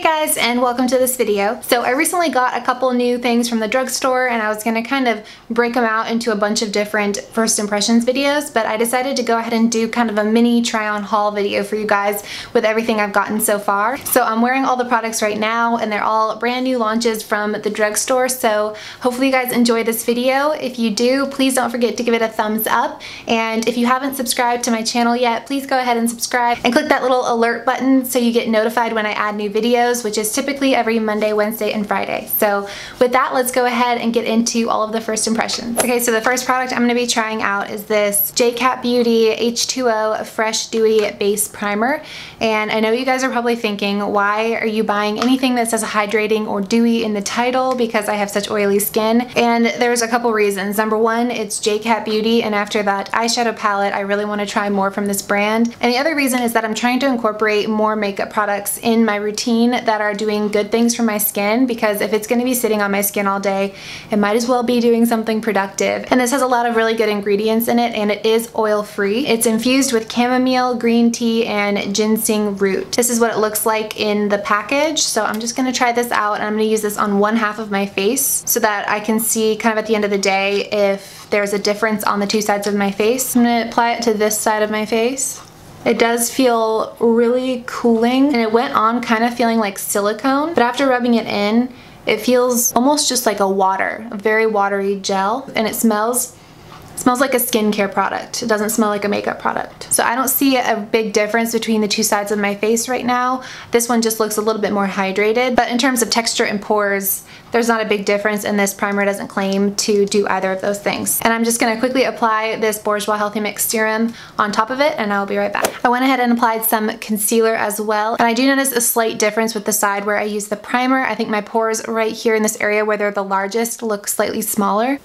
guys, and welcome to this video. So I recently got a couple new things from the drugstore and I was gonna kind of break them out into a bunch of different first impressions videos, but I decided to go ahead and do kind of a mini try on haul video for you guys with everything I've gotten so far. So I'm wearing all the products right now and they're all brand new launches from the drugstore, so hopefully you guys enjoy this video. If you do, please don't forget to give it a thumbs up, and if you haven't subscribed to my channel yet, please go ahead and subscribe and click that little alert button so you get notified when I add new videos, which is typically every Monday, Wednesday, and Friday. So with that, let's go ahead and get into all of the first impressions. Okay, so the first product I'm going to be trying out is this Cat Beauty H2O Fresh Dewy Base Primer. And I know you guys are probably thinking, why are you buying anything that says hydrating or dewy in the title? Because I have such oily skin. And there's a couple reasons. Number one, it's Cat Beauty, and after that eyeshadow palette, I really want to try more from this brand. And the other reason is that I'm trying to incorporate more makeup products in my routine that are doing good things for my skin, because if it's going to be sitting on my skin all day, it might as well be doing something productive. And this has a lot of really good ingredients in it, and it is oil free. It's infused with chamomile, green tea, and ginseng root. This is what it looks like in the package, so I'm just going to try this out, and I'm going to use this on one half of my face so that I can see kind of at the end of the day if there's a difference on the two sides of my face. I'm going to apply it to this side of my face. It does feel really cooling, and it went on kind of feeling like silicone, but after rubbing it in, it feels almost just like a very watery gel, and it smells like a skincare product. It doesn't smell like a makeup product. So I don't see a big difference between the two sides of my face right now. This one just looks a little bit more hydrated, but in terms of texture and pores, there's not a big difference, and this primer doesn't claim to do either of those things. And I'm just gonna quickly apply this Bourjois Healthy Mix Serum on top of it, and I'll be right back. I went ahead and applied some concealer as well, and I do notice a slight difference with the side where I use the primer. I think my pores right here in this area where they're the largest look slightly smaller.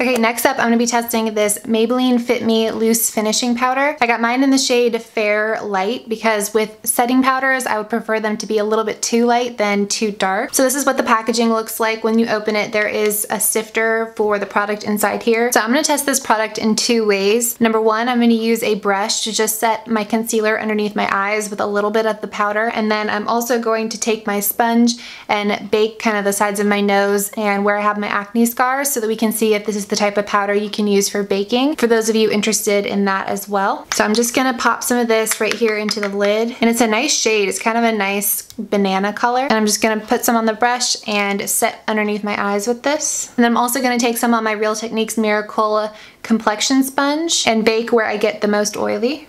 Okay, next up I'm going to be testing this Maybelline Fit Me Loose Finishing Powder. I got mine in the shade Fair Light because with setting powders I would prefer them to be a little bit too light than too dark. So this is what the packaging looks like. When you open it, there is a sifter for the product inside here. So I'm going to test this product in two ways. Number one, I'm going to use a brush to just set my concealer underneath my eyes with a little bit of the powder, and then I'm also going to take my sponge and bake kind of the sides of my nose and where I have my acne scars so that we can see if this is the type of powder you can use for baking, for those of you interested in that as well. So I'm just gonna pop some of this right here into the lid, and it's a nice shade. It's kind of a nice banana color, and I'm just gonna put some on the brush and set underneath my eyes with this. And then I'm also gonna take some on my Real Techniques Miracle complexion sponge and bake where I get the most oily.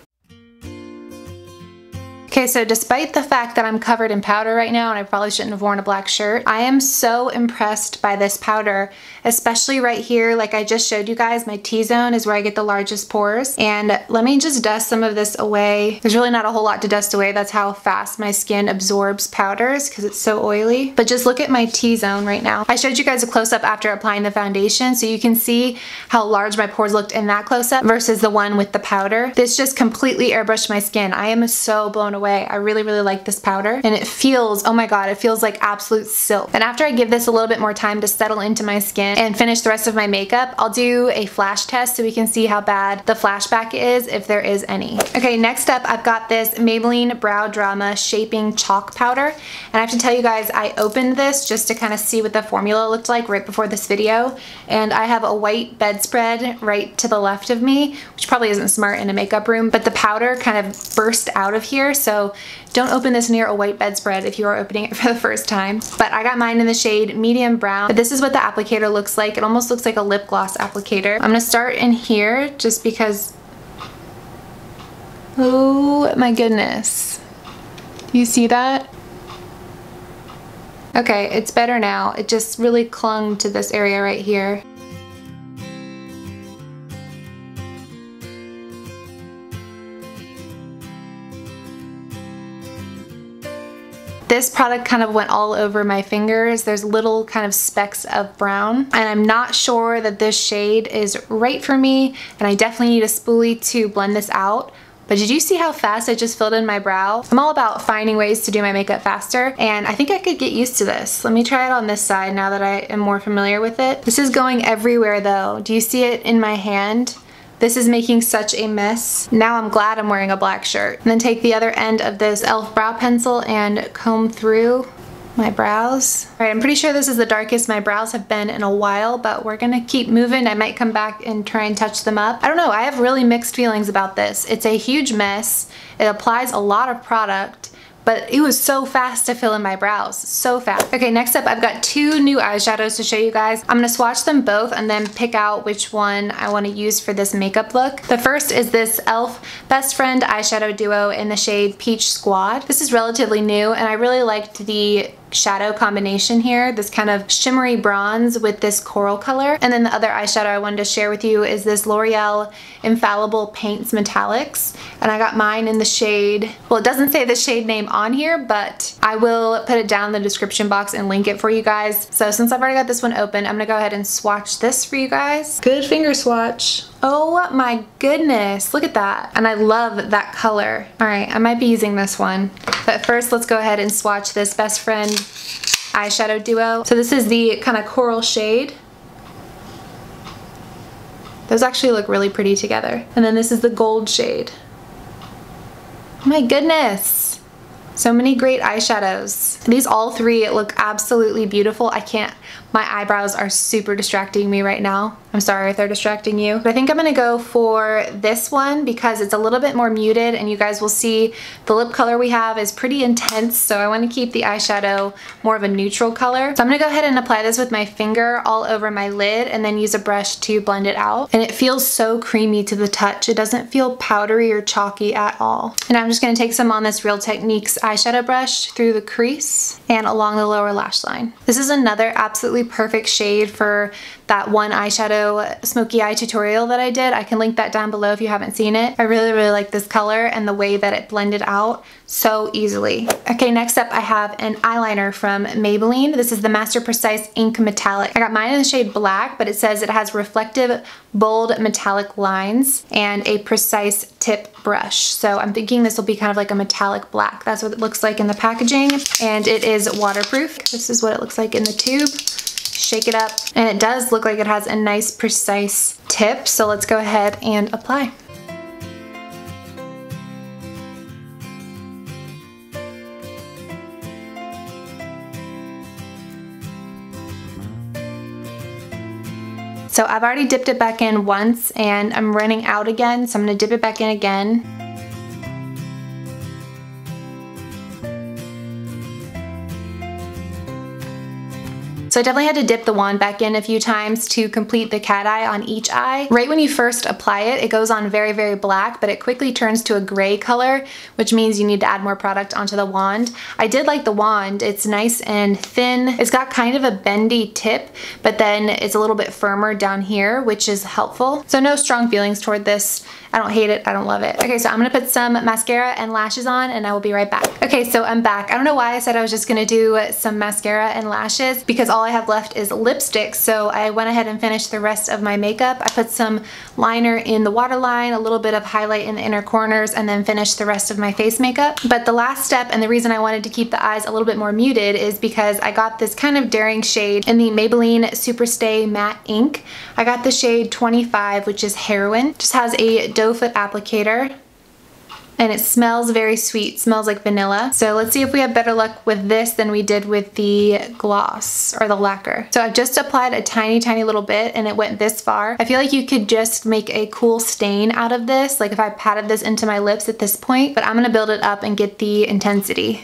Okay, so despite the fact that I'm covered in powder right now and I probably shouldn't have worn a black shirt, I am so impressed by this powder, especially right here. Like I just showed you guys, my T-zone is where I get the largest pores. And let me just dust some of this away. There's really not a whole lot to dust away. That's how fast my skin absorbs powders because it's so oily. But just look at my T-zone right now. I showed you guys a close-up after applying the foundation, so you can see how large my pores looked in that close-up versus the one with the powder. This just completely airbrushed my skin. I am so blown away. I really like this powder, and it feels, oh my god, it feels like absolute silk. And after I give this a little bit more time to settle into my skin and finish the rest of my makeup, I'll do a flash test so we can see how bad the flashback is, if there is any. Okay, next up I've got this Maybelline Brow Drama Shaping Chalk Powder, and I have to tell you guys, I opened this just to kind of see what the formula looked like right before this video, and I have a white bedspread right to the left of me, which probably isn't smart in a makeup room, but the powder kind of burst out of here, so don't open this near a white bedspread if you are opening it for the first time. But I got mine in the shade medium brown. But this is what the applicator looks like. It almost looks like a lip gloss applicator. I'm gonna start in here just because, oh my goodness. Do you see that? Okay, it's better now. It just really clung to this area right here. This product kind of went all over my fingers. There's little kind of specks of brown, and I'm not sure that this shade is right for me, and I definitely need a spoolie to blend this out. But did you see how fast I just filled in my brow? I'm all about finding ways to do my makeup faster, and I think I could get used to this. Let me try it on this side now that I am more familiar with it. This is going everywhere though. Do you see it in my hand? This is making such a mess. Now I'm glad I'm wearing a black shirt. And then take the other end of this e.l.f. brow pencil and comb through my brows. All right, I'm pretty sure this is the darkest my brows have been in a while, but we're gonna keep moving. I might come back and try and touch them up. I don't know, I have really mixed feelings about this. It's a huge mess. It applies a lot of product, but it was so fast to fill in my brows, so fast. Okay, next up I've got two new eyeshadows to show you guys. I'm gonna swatch them both and then pick out which one I wanna use for this makeup look. The first is this e.l.f. Best Friend eyeshadow duo in the shade Peach Squad. This is relatively new and I really liked the shadow combination here, this kind of shimmery bronze with this coral color. And then the other eyeshadow I wanted to share with you is this L'Oreal Infallible Paints Metallics, and I got mine in the shade, well, it doesn't say the shade name on here, but I will put it down in the description box and link it for you guys. So since I've already got this one open, I'm gonna go ahead and swatch this for you guys. Good finger swatch. Oh my goodness, look at that. And I love that color. All right, I might be using this one. But first, let's go ahead and swatch this Best Friend eyeshadow duo. So this is the kind of coral shade. Those actually look really pretty together. And then this is the gold shade. Oh my goodness. So many great eyeshadows. These all three look absolutely beautiful. My eyebrows are super distracting me right now. I'm sorry if they're distracting you. But I think I'm gonna go for this one because it's a little bit more muted, and you guys will see the lip color we have is pretty intense, so I wanna keep the eyeshadow more of a neutral color. So I'm gonna go ahead and apply this with my finger all over my lid and then use a brush to blend it out. And it feels so creamy to the touch. It doesn't feel powdery or chalky at all. And I'm just gonna take some on this Real Techniques eyeshadow brush through the crease and along the lower lash line. This is another absolutely perfect shade for that one eyeshadow smoky eye tutorial that I did. I can link that down below if you haven't seen it. I really, really like this color and the way that it blended out so easily. Okay, next up I have an eyeliner from Maybelline. This is the Master Precise Ink Metallic. I got mine in the shade black, but it says it has reflective, bold metallic lines and a precise tip brush. So I'm thinking this will be kind of like a metallic black. That's what it looks like in the packaging, and it is waterproof. This is what it looks like in the tube. Shake it up, and it does look like it has a nice precise tip, so let's go ahead and apply. So I've already dipped it back in once and I'm running out again, so I'm gonna dip it back in again. So I definitely had to dip the wand back in a few times to complete the cat eye on each eye. Right when you first apply it, it goes on very, very black, but it quickly turns to a gray color, which means you need to add more product onto the wand. I did like the wand. It's nice and thin. It's got kind of a bendy tip, but then it's a little bit firmer down here, which is helpful. So no strong feelings toward this. I don't hate it, I don't love it. Okay, so I'm gonna put some mascara and lashes on and I will be right back. Okay, so I'm back. I don't know why I said I was just gonna do some mascara and lashes because all I have left is lipstick, so I went ahead and finished the rest of my makeup. I put some liner in the waterline, a little bit of highlight in the inner corners, and then finished the rest of my face makeup. But the last step, and the reason I wanted to keep the eyes a little bit more muted, is because I got this kind of daring shade in the Maybelline Superstay Matte Ink. I got the shade 25, which is Heroine. Just has a doe foot applicator. And it smells very sweet, smells like vanilla. So let's see if we have better luck with this than we did with the gloss or the lacquer. So I've just applied a tiny, tiny little bit and it went this far. I feel like you could just make a cool stain out of this, like if I patted this into my lips at this point, but I'm gonna build it up and get the intensity.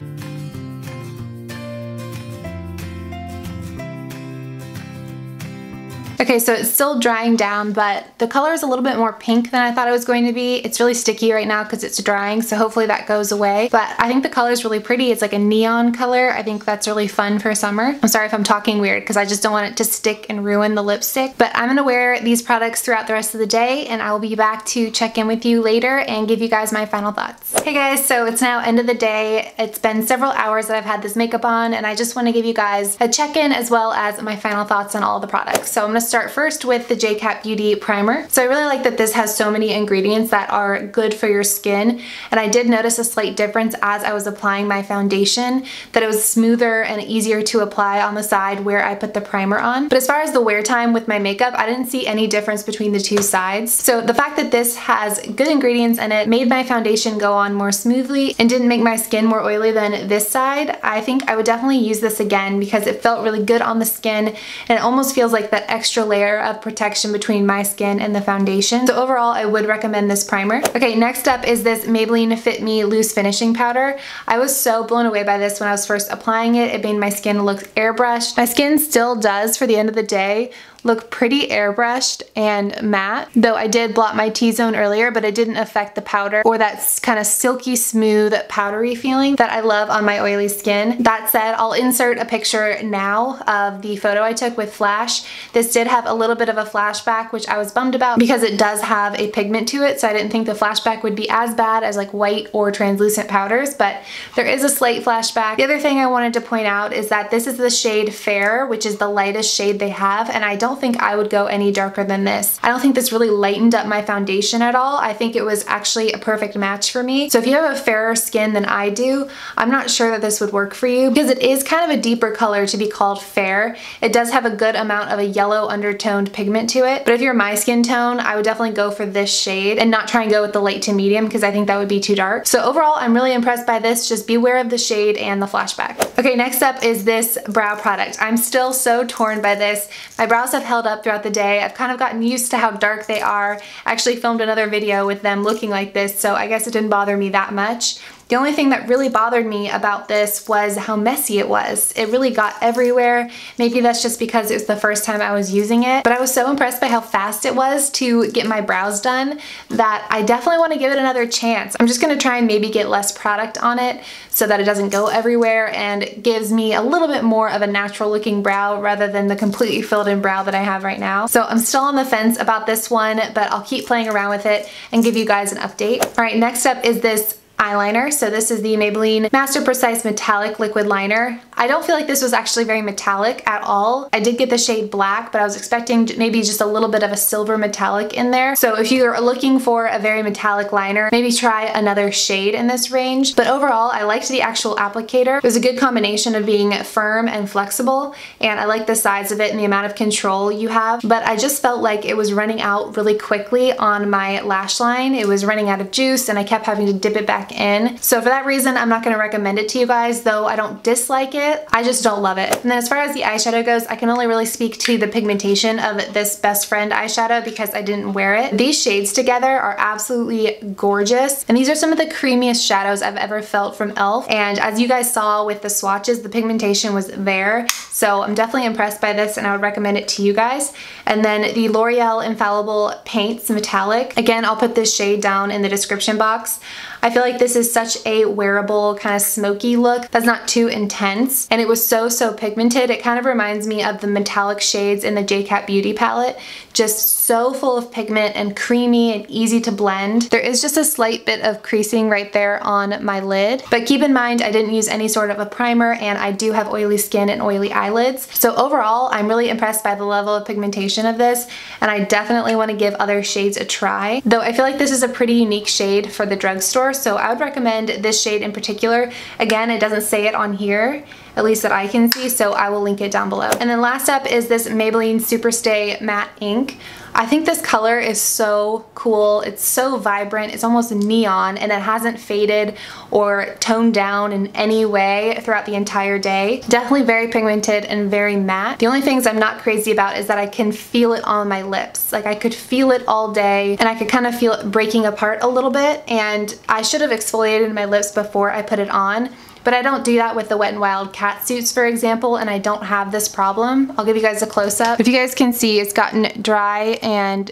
Okay, so it's still drying down, but the color is a little bit more pink than I thought it was going to be. It's really sticky right now because it's drying, so hopefully that goes away. But I think the color is really pretty. It's like a neon color. I think that's really fun for summer. I'm sorry if I'm talking weird because I just don't want it to stick and ruin the lipstick. But I'm gonna wear these products throughout the rest of the day, and I will be back to check in with you later and give you guys my final thoughts. Hey guys, so it's now end of the day. It's been several hours that I've had this makeup on, and I just want to give you guys a check-in as well as my final thoughts on all the products. So I'm gonna start first with the Cat Beauty Primer. So I really like that this has so many ingredients that are good for your skin, and I did notice a slight difference as I was applying my foundation, that it was smoother and easier to apply on the side where I put the primer on. But as far as the wear time with my makeup, I didn't see any difference between the two sides. So the fact that this has good ingredients in it made my foundation go on more smoothly and didn't make my skin more oily than this side. I think I would definitely use this again because it felt really good on the skin, and it almost feels like that extra layer of protection between my skin and the foundation. So overall, I would recommend this primer. Okay, next up is this Maybelline Fit Me Loose Finishing Powder. I was so blown away by this when I was first applying it. It made my skin look airbrushed. My skin still does for the end of the day look pretty airbrushed and matte, though I did blot my T-zone earlier, but it didn't affect the powder or that kind of silky smooth powdery feeling that I love on my oily skin. That said, I'll insert a picture now of the photo I took with flash. This did have a little bit of a flashback, which I was bummed about because it does have a pigment to it, so I didn't think the flashback would be as bad as like white or translucent powders, but there is a slight flashback. The other thing I wanted to point out is that this is the shade Fair, which is the lightest shade they have, and I don't think I would go any darker than this. I don't think this really lightened up my foundation at all. I think it was actually a perfect match for me. So if you have a fairer skin than I do, I'm not sure that this would work for you because it is kind of a deeper color to be called fair. It does have a good amount of a yellow undertoned pigment to it, but if you're my skin tone, I would definitely go for this shade and not try and go with the light to medium because I think that would be too dark. So overall, I'm really impressed by this. Just beware of the shade and the flashback. Okay, next up is this brow product. I'm still so torn by this. My brows have held up throughout the day. I've kind of gotten used to how dark they are. I actually filmed another video with them looking like this, so I guess it didn't bother me that much. The only thing that really bothered me about this was how messy it was. It really got everywhere. Maybe that's just because it was the first time I was using it, but I was so impressed by how fast it was to get my brows done that I definitely want to give it another chance. I'm just going to try and maybe get less product on it so that it doesn't go everywhere and gives me a little bit more of a natural looking brow rather than the completely filled in brow that I have right now. So I'm still on the fence about this one, but I'll keep playing around with it and give you guys an update. All right, next up is this eyeliner. So this is the Maybelline Master Precise Metallic Liquid Liner. I don't feel like this was actually very metallic at all. I did get the shade black, but I was expecting maybe just a little bit of a silver metallic in there. So if you're looking for a very metallic liner, maybe try another shade in this range. But overall, I liked the actual applicator. It was a good combination of being firm and flexible, and I like the size of it and the amount of control you have. But I just felt like it was running out really quickly on my lash line. It was running out of juice, and I kept having to dip it back in. So for that reason, I'm not going to recommend it to you guys, though I don't dislike it. I just don't love it. And then as far as the eyeshadow goes, I can only really speak to the pigmentation of this Best Friend eyeshadow because I didn't wear it. These shades together are absolutely gorgeous, and these are some of the creamiest shadows I've ever felt from e.l.f. And as you guys saw with the swatches, the pigmentation was there. So I'm definitely impressed by this, and I would recommend it to you guys. And then the L'Oreal Infallible Paints Metallic. Again, I'll put this shade down in the description box. I feel like this is such a wearable kind of smoky look that's not too intense, and it was so pigmented. It kind of reminds me of the metallic shades in the Cat Beauty palette. Just so full of pigment and creamy and easy to blend. There is just a slight bit of creasing right there on my lid, but keep in mind I didn't use any sort of a primer, and I do have oily skin and oily eyelids. So overall, I'm really impressed by the level of pigmentation of this, and I definitely want to give other shades a try. Though I feel like this is a pretty unique shade for the drugstore, so I would recommend this shade in particular. Again, it doesn't say it on here, at least that I can see, so I will link it down below. And then last up is this Maybelline Superstay Matte Ink. I think this color is so cool. It's so vibrant. It's almost neon, and it hasn't faded or toned down in any way throughout the entire day. Definitely very pigmented and very matte. The only things I'm not crazy about is that I can feel it on my lips. Like I could feel it all day, and I could kind of feel it breaking apart a little bit, and I should have exfoliated my lips before I put it on. But I don't do that with the Wet n Wild cat suits, for example, and I don't have this problem. I'll give you guys a close-up. If you guys can see, it's gotten dry and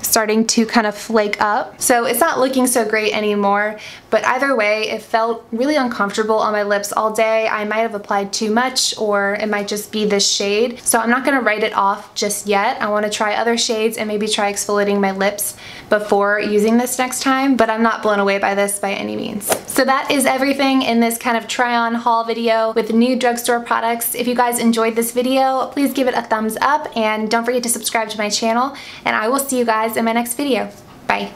starting to kind of flake up. So it's not looking so great anymore, but either way, it felt really uncomfortable on my lips all day. I might have applied too much, or it might just be this shade. So I'm not gonna write it off just yet. I wanna try other shades and maybe try exfoliating my lips before using this next time, but I'm not blown away by this by any means. So that is everything in this kind of try-on haul video with new drugstore products. If you guys enjoyed this video, please give it a thumbs up and don't forget to subscribe to my channel, and I will see you guys in my next video. Bye.